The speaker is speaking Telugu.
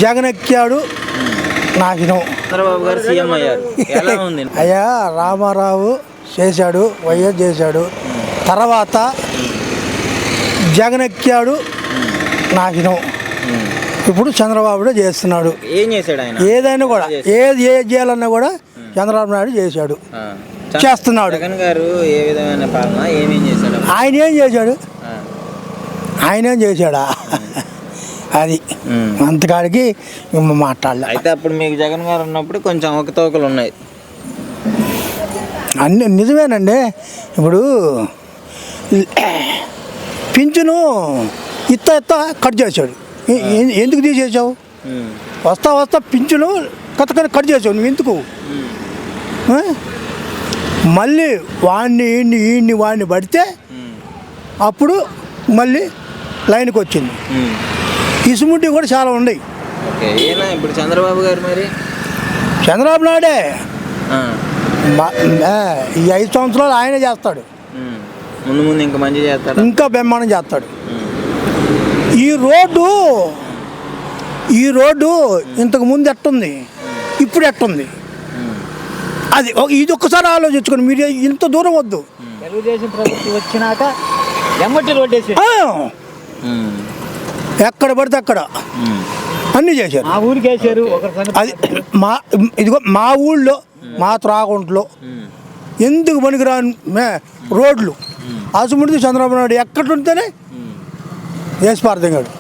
జగన్ ఎక్కాడు నాశనం. చంద్రబాబు గారు సీఎం అయ్యారు, ఎలా ఉంది? అయ్యా రామారావు చేశాడు, వైఎస్ చేశాడు. తర్వాత జగన్ ఎక్కాడు నాశనం. ఇప్పుడు చంద్రబాబు చేస్తున్నాడు. ఏం చేశాడు ఆయన? ఏదైనా కూడా ఏది చేయాలన్నా కూడా చంద్రబాబు నాయుడు చేశాడు, చేస్తున్నాడు. జగన్ గారు ఏ విధమైన పాలన ఏమేం చేశాడు? ఆయన ఏం చేశాడు? ఆయన ఏం చేశాడా? అది అంతకాడికి మాట్లాడలే. అయితే అప్పుడు మీకు జగన్ గారు ఉన్నప్పుడు కొంచెం అవకతవకలు ఉన్నాయి. అన్నీ నిజమేనండి. ఇప్పుడు పింఛను ఇత్త కట్ చేశాడు. ఎందుకు తీసేసావు? వస్తా పింఛను కథకని కట్ చేసావు. నువ్వు ఎందుకు? మళ్ళీ వాడిని పడితే అప్పుడు మళ్ళీ లైన్కి వచ్చింది. ఇసుముంటి కూడా చాలా ఉన్నాయి. ఇప్పుడు చంద్రబాబు గారు మరి చంద్రబాబు నాయుడే ఈ 5 సంవత్సరాలు ఆయనే చేస్తాడు. ముందు ఇంకా మంచి చేస్తాడు, ఇంకా బ్రహ్మాండం చేస్తాడు. ఈ రోడ్డు ఇంతకు ముందు ఎట్టుంది, ఇప్పుడు ఎట్టుంది, అది ఇది ఒక్కసారి ఆలోచించుకోండి. మీరు ఇంత దూరం వద్దు. తెలుగుదేశం ప్రభుత్వం వచ్చినాక ఎమ్మటి రోడ్డు వేసి ఎక్కడ పడితే అక్కడ అన్నీ చేశారు. మా ఊరికి వేసారు. అది మా ఊళ్ళో మా త్రాగుంట్లో ఎందుకు పనికిరాని రోడ్లు అసుముడిది చంద్రబాబు నాయుడు ఎక్కడ ఉంటేనే వేసి పార్థం గాడు.